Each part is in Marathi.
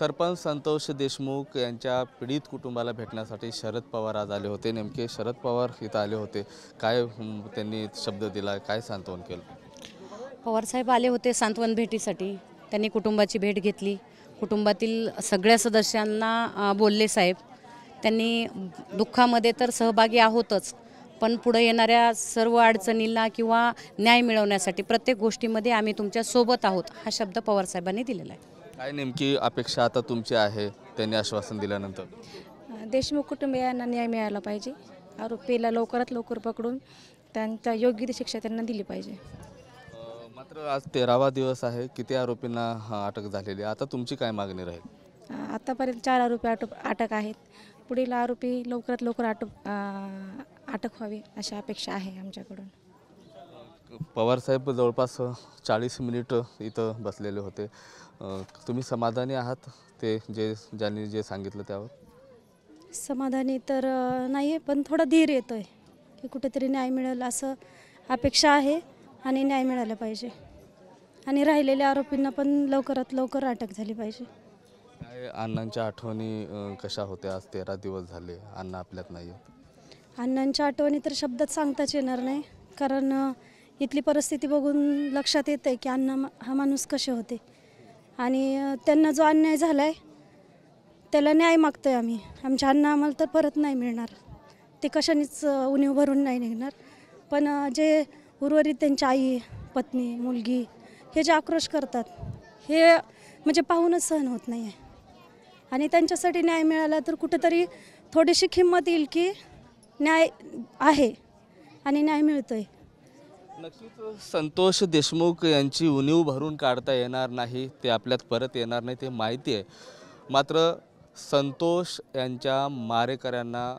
सरपंच संतोष देशमुख यांच्या पीडित कुटुंबाला भेटण्यासाठी शरद पवार आज आले होते। नेमके शरद पवार इथं आले होते, काय त्यांनी शब्द दिला, काय सांत्वन केलं? पवार साहेब आले होते सांत्वन भेटीसाठी। त्यांनी कुटुंबाची भेट घेतली, कुटुंबातील सगळ्या सदस्यांना बोलले साहेब। त्यांनी दुःखामध्ये तर सहभागी आहोतच, पण पुढे येणाऱ्या सर्व अडचणींना किंवा न्याय मिळवण्यासाठी प्रत्येक गोष्टीमध्ये आम्ही तुमच्या सोबत आहोत, हा शब्द पवार साहेबांनी दिलेला आहे। काय नेमकी अपेक्षा आता तुमची आहे त्यांनी आश्वासन दिल्यानंतर? देशमुख कुटुंबियांना न्याय मिळाला पाहिजे, आरोपीला लवकरात लवकर पकडून त्यांचा योग्य ती शिक्षा त्यांना दिली पाहिजे। मात्र आज 13वा दिवस आहे, किती आरोपींना अटक झालेली, आता तुमची काय मागणी राहील? आतापर्यंत 4 आरोपी अटक आहेत, पुढील आरोपी लवकरात लवकर अटक व्हावी अशी अपेक्षा आहे आमच्याकडून। पवार साहेब जवळपास 40 मिनिट इथं बसलेले होते, तुम्ही समाधानी आहात ते ज्यांनी जे सांगितलं त्यावर? समाधानी तर नाही आहे, पण थोडा धीर येतोय की कुठेतरी न्याय मिळेल असं अपेक्षा आहे आणि न्याय मिळाला पाहिजे आणि राहिलेल्या आरोपींना पण लवकरात लवकर अटक झाली पाहिजे। काय अण्णांच्या आठवणी कशा होत्या? आज 13 दिवस झाले अण्णा आपल्यात नाही आहेत। अण्णांच्या आठवणी तर शब्दात सांगताच येणार नाही, कारण इथली परिस्थिती बघून लक्षात येतं आहे की अण्णा हा माणूस कसे होते आणि त्यांना जो अन्याय झाला आहे त्याला न्याय मागतो आहे आम्ही। आमच्या अण्णा आम्हाला तर परत नाही मिळणार, ते कशानेच उणीव भरून नाही निघणार, पण जे उर्वरित त्यांची आई, पत्नी, मुलगी हे जे आक्रोश करतात हे म्हणजे पाहूनच सहन होत नाही आहे आणि त्यांच्यासाठी न्याय मिळाला तर कुठेतरी थोडीशी किंमत येईल की न्याय आहे आणि न्याय मिळतो आहे। नक्कीच संतोष देशमुख यांची उणीव भरून काढता येणार नाही, ते आपल्यात परत येणार नाही, ते माहिती आहे। मात्र संतोष यांच्या मारेकऱ्यांना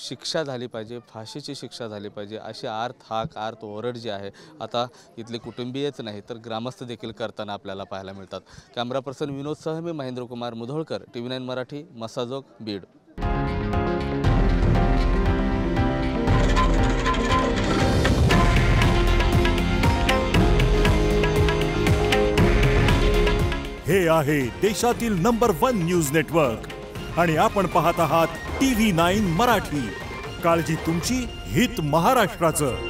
शिक्षा झाली पाहिजे, फाशीची शिक्षा झाली पाहिजे अशी आर्त ओरड जी आहे आता इथले कुटुंबीयच नाही तर ग्रामस्थ देखील करताना आपल्याला पाहायला मिळतात। कॅमेरा पर्सन विनोदसह मी महेंद्र कुमार मुधोळकर, TV9 मराठी, मसाजोग, बीड। हे आहे देशातील नंबर 1 न्यूज नेटवर्क आणि आपण पाहत आहात TV9 मराठी। काळजी तुमची, हित महाराष्ट्राचं।